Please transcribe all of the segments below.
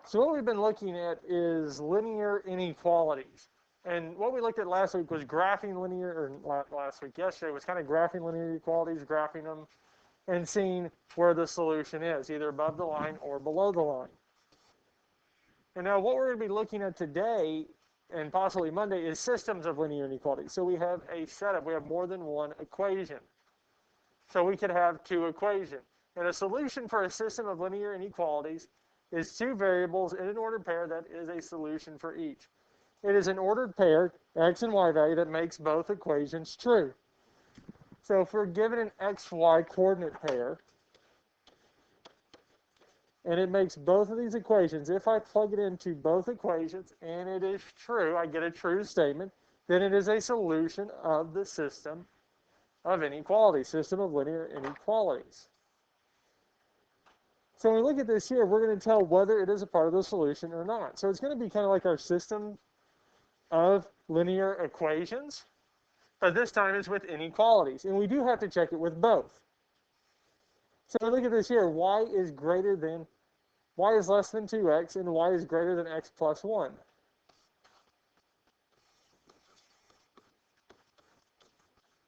So what we've been looking at is linear inequalities. And what we looked at last week was graphing linear, or yesterday was kind of graphing linear inequalities, graphing them, and seeing where the solution is, either above the line or below the line. And now what we're going to be looking at today, and possibly Monday, is systems of linear inequalities. So we have a setup. We have more than one equation. So we could have two equations. And a solution for a system of linear inequalities is two variables in an ordered pair that is a solution for each. It is an ordered pair, x and y value, that makes both equations true. So if we're given an xy coordinate pair, and it makes both of these equations, if I plug it into both equations and it is true, I get a true statement, then it is a solution of the system of inequalities, system of linear inequalities. So when we look at this here, we're going to tell whether it is a part of the solution or not. So it's going to be kind of like our system of linear equations, but this time it's with inequalities. And we do have to check it with both. So look at this here. Y is less than 2x, and y is greater than x plus 1.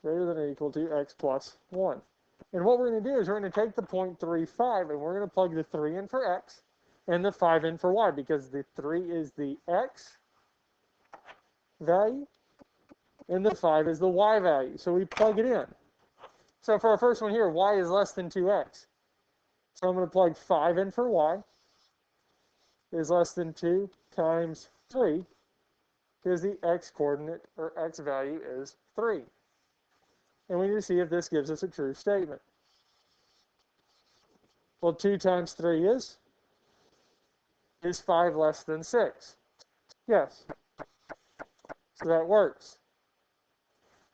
Greater than or equal to x plus 1. And what we're going to do is we're going to take the point 3, 5, and we're going to plug the 3 in for x and the 5 in for y, because the 3 is the x value and the 5 is the y value. So we plug it in. So for our first one here, y is less than 2x. So I'm going to plug 5 in for y. Is less than 2 times 3, because the x coordinate, or x value, is 3. And we need to see if this gives us a true statement. Well, 2 times 3 is 5 less than 6. Yes. So that works.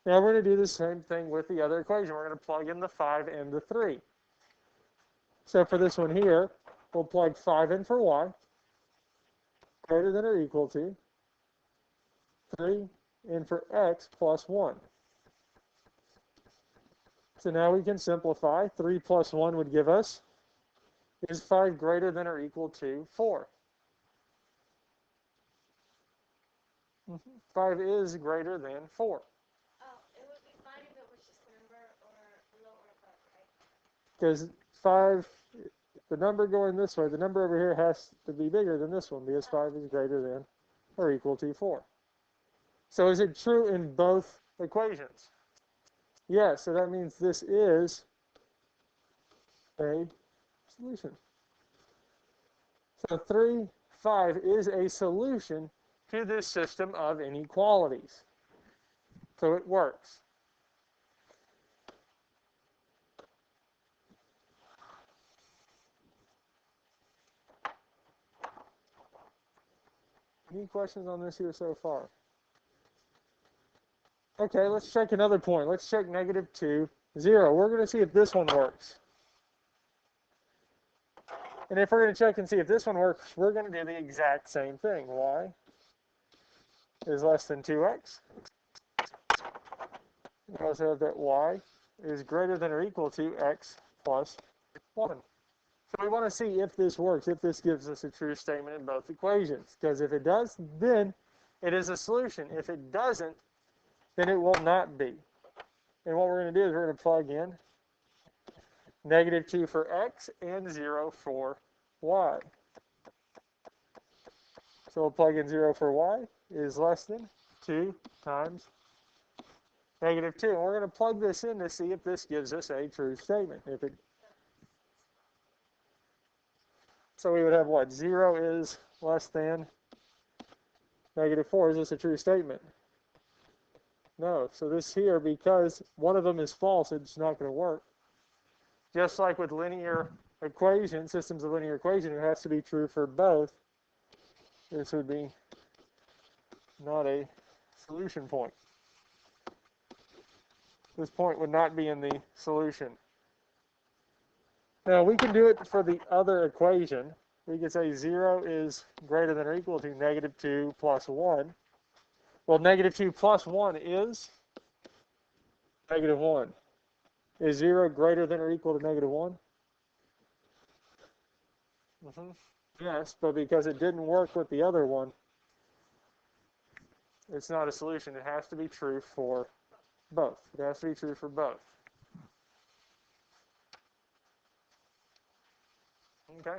Now we're going to do the same thing with the other equation. We're going to plug in the 5 and the 3. So for this one here, we'll plug 5 in for y, greater than or equal to 3 in for x plus 1. So now we can simplify. 3 plus 1 would give us, is 5 greater than or equal to 4? 5 is greater than 4. Oh, it would be fine if it was just a number or below or above, right? Because 5, the number going this way, the number over here has to be bigger than this one, because 5 is greater than or equal to 4. So is it true in both equations? Yes, so that means this is a solution. So 3, 5 is a solution to this system of inequalities. So it works. Any questions on this here so far? Okay, let's check another point. Let's check -2, 0. We're going to see if this one works. And if we're going to check and see if this one works, we're going to do the exact same thing. Y is less than 2x. We also have that y is greater than or equal to x plus 1. So we want to see if this works, if this gives us a true statement in both equations. Because if it does, then it is a solution. If it doesn't, then it will not be. And what we're going to do is we're going to plug in -2 for x and 0 for y. So we'll plug in 0 for y is less than 2 times -2. And we're going to plug this in to see if this gives us a true statement. So we would have what? 0 is less than -4. Is this a true statement? No. So this here, because one of them is false, it's not going to work. Just like with linear equations, systems of linear equation, it has to be true for both. This would be not a solution point. This point would not be in the solution. Now we can do it for the other equation. We can say 0 is greater than or equal to -2 plus 1. Well, -2 plus 1 is -1. Is 0 greater than or equal to -1? Yes, but because it didn't work with the other one, it's not a solution. It has to be true for both. It has to be true for both. Okay?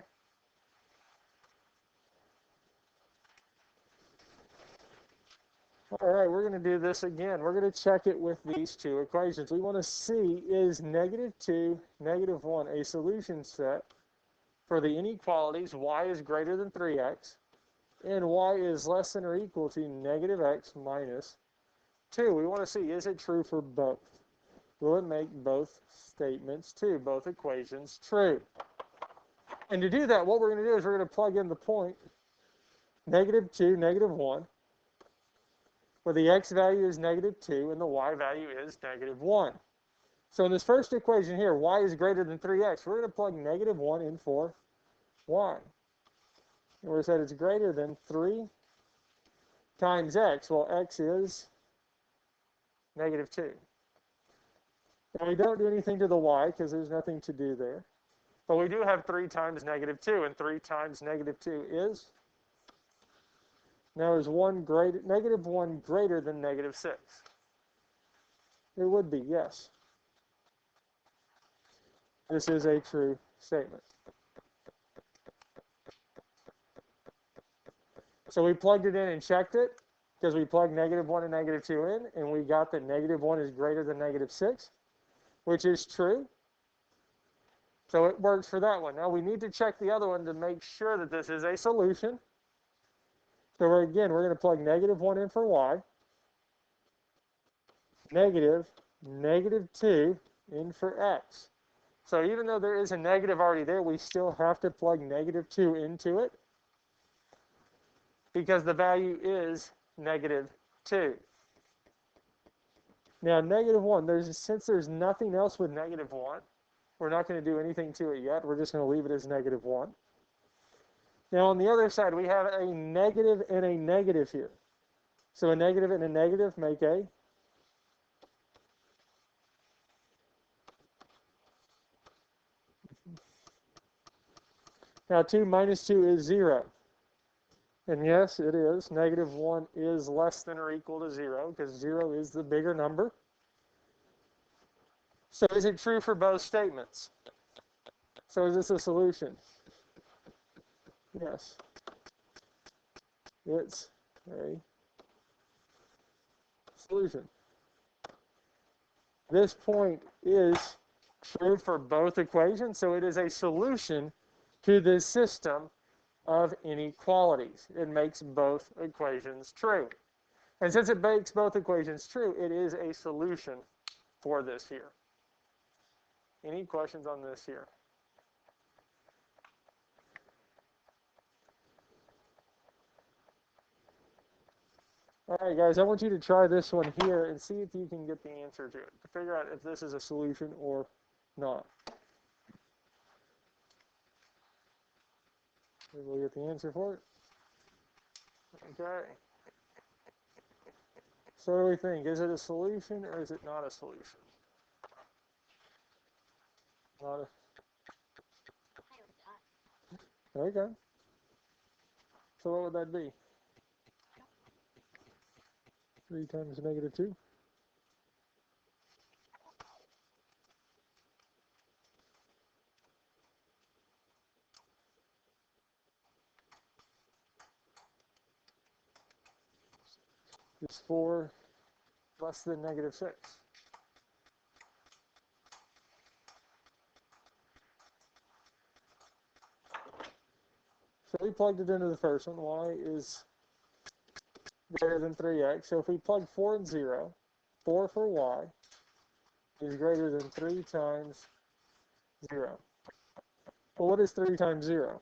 All right, we're going to do this again. We're going to check it with these two equations. We want to see, is -2, -1 a solution set for the inequalities y is greater than 3x and y is less than or equal to -x minus 2. We want to see, is it true for both? Will it make both statements true, both equations true? And to do that, what we're going to do is we're going to plug in the point -2, -1, where the x value is -2 and the y value is -1. So in this first equation here, y is greater than 3x. We're going to plug -1 in for y. And we said it's greater than 3 times x. Well, x is -2. And we don't do anything to the y because there's nothing to do there. But we do have 3 times -2, and 3 times -2 is? Now is -1 greater than -6? It would be, yes. This is a true statement. So we plugged it in and checked it because we plugged -1 and -2 in, and we got that -1 is greater than -6, which is true. So it works for that one. Now we need to check the other one to make sure that this is a solution. So we're going to plug -1 in for y, -2 in for x. So even though there is a negative already there, we still have to plug -2 into it because the value is -2. Now -1, since there's nothing else with -1, we're not going to do anything to it yet. We're just going to leave it as -1. Now on the other side, we have a negative and a negative here. So a negative and a negative make a Now 2 minus 2 is 0. And yes, it is. -1 is less than or equal to 0 because 0 is the bigger number. So is it true for both statements? So is this a solution? Yes. It's a solution. This point is true for both equations, so it is a solution to this system of inequalities. It makes both equations true. And since it makes both equations true, it is a solution for this here. Any questions on this here? All right, guys, I want you to try this one here and see if you can get the answer to it, to figure out if this is a solution or not. Maybe we'll get the answer for it. Okay. So what do we think? Is it a solution or is it not a solution? Not a... Okay. So what would that be? 3 times -2? Is 4 less than -6? So we plugged it into the first one. Y is greater than 3x. So if we plug 4 and 0, 4 for y is greater than 3 times 0. Well, what is 3 times 0?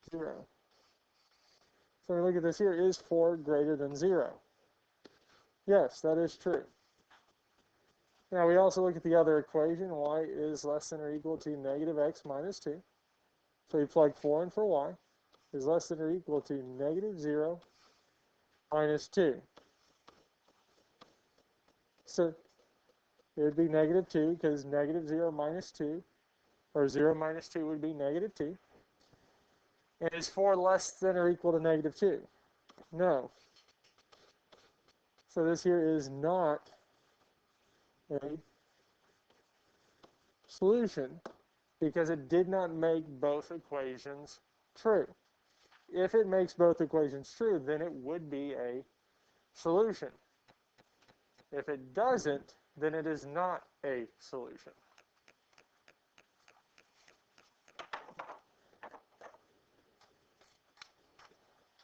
0. So we look at this here. Is 4 greater than 0? Yes, that is true. Now we also look at the other equation. Y is less than or equal to -x minus 2. So we plug 4 in for y is less than or equal to -0 minus 2. So it would be -2 because -0 minus 2, or 0 minus 2 would be -2. And is 4 less than or equal to negative 2? No. So this here is not a solution because it did not make both equations true. If it makes both equations true, then it would be a solution. If it doesn't, then it is not a solution.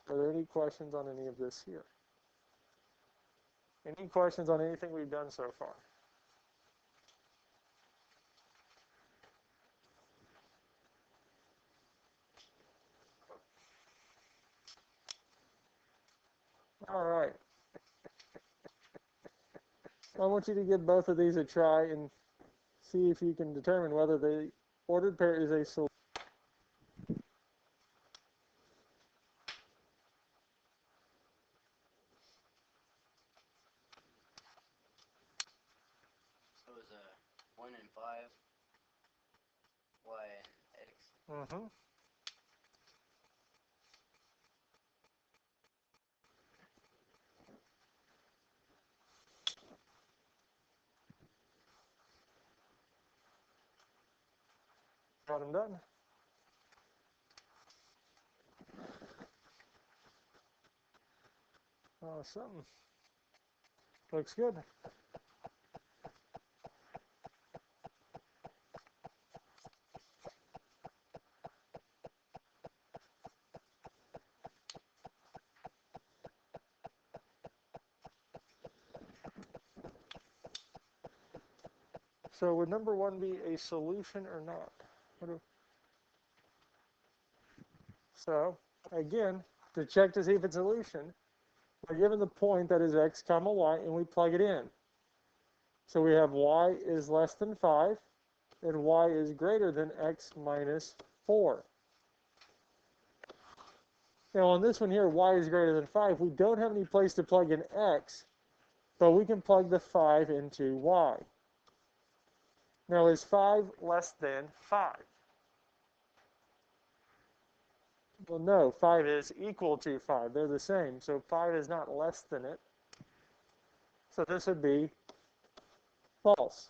Are there any questions on any of this here? Any questions on anything we've done so far? All right. I want you to give both of these a try and see if you can determine whether the ordered pair is a solution. So it was a 1 and 5, y and x. Mm-hmm. Got them done. Awesome. Looks good. So would number 1 be a solution or not? So again, to check to see if it's a solution, we're given the point that is x comma y, and we plug it in. So we have y is less than 5, and y is greater than x minus 4. Now on this one here, y is greater than 5. We don't have any place to plug in x, but we can plug the 5 into y. Now is 5 less than 5? Well, no, 5 is equal to 5. They're the same, so 5 is not less than it. So this would be false.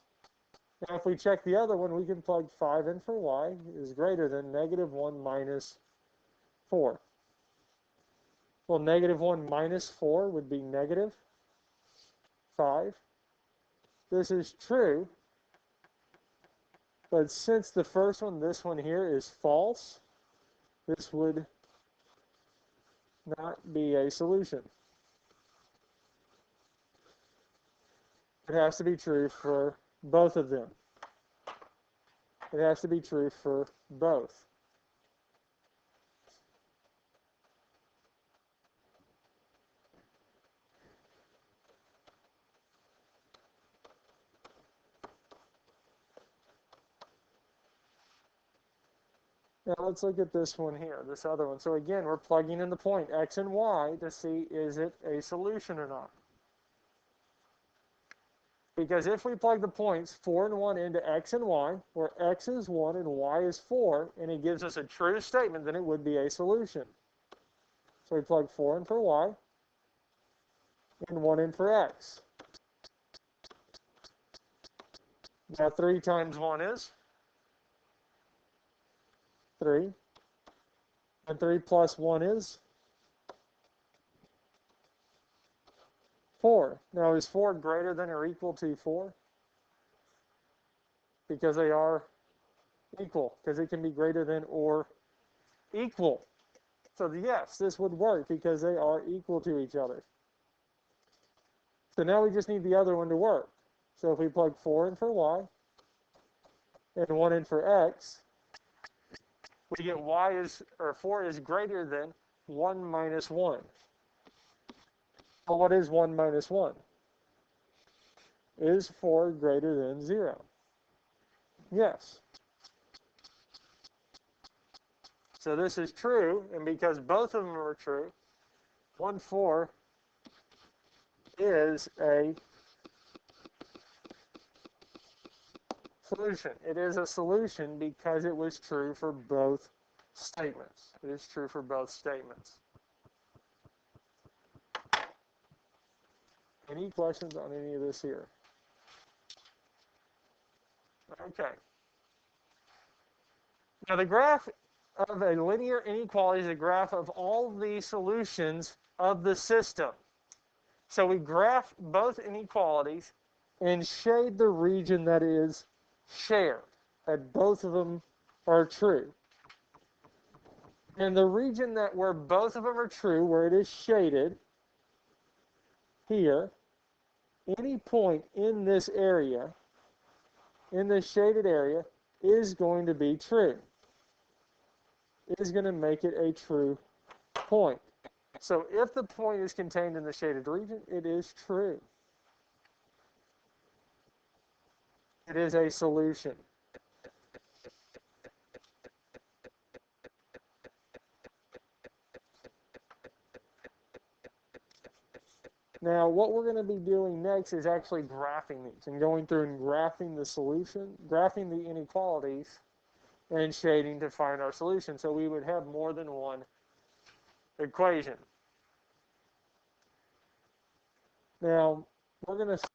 Now if we check the other one, we can plug 5 in for y is greater than negative 1 minus 4. Well, negative 1 minus 4 would be negative 5. This is true, but since the first one, this one here, is false, this would not be a solution. It has to be true for both of them. It has to be true for both. Now let's look at this one here, this other one. So again, we're plugging in the point x and y to see is it a solution or not. Because if we plug the points 4 and 1 into x and y, where x is 1 and y is 4, and it gives us a true statement, then it would be a solution. So we plug 4 in for y and 1 in for x. Now 3 times 1 is 3. And 3 plus 1 is 4. Now is 4 greater than or equal to 4? Because they are equal, because it can be greater than or equal. So yes, this would work because they are equal to each other. So now we just need the other one to work. So if we plug 4 in for y and 1 in for x, we get 4 is greater than 1 minus 1. Well, what is 1 minus 1? Is 4 greater than 0? Yes. So this is true, and because both of them are true, 1, 4 is a solution. It is a solution because it was true for both statements. It is true for both statements. Any questions on any of this here? Okay. Now the graph of a linear inequality is a graph of all the solutions of the system. So we graph both inequalities and shade the region that is shared, that both of them are true. And the region that where both of them are true, where it is shaded here, any point in this area, in this shaded area, is going to be true. It is going to make it a true point. So if the point is contained in the shaded region, it is true. It is a solution. Now, what we're going to be doing next is actually graphing these and going through and graphing the solution, graphing the inequalities, and shading to find our solution. So we would have more than one equation. Now, we're going to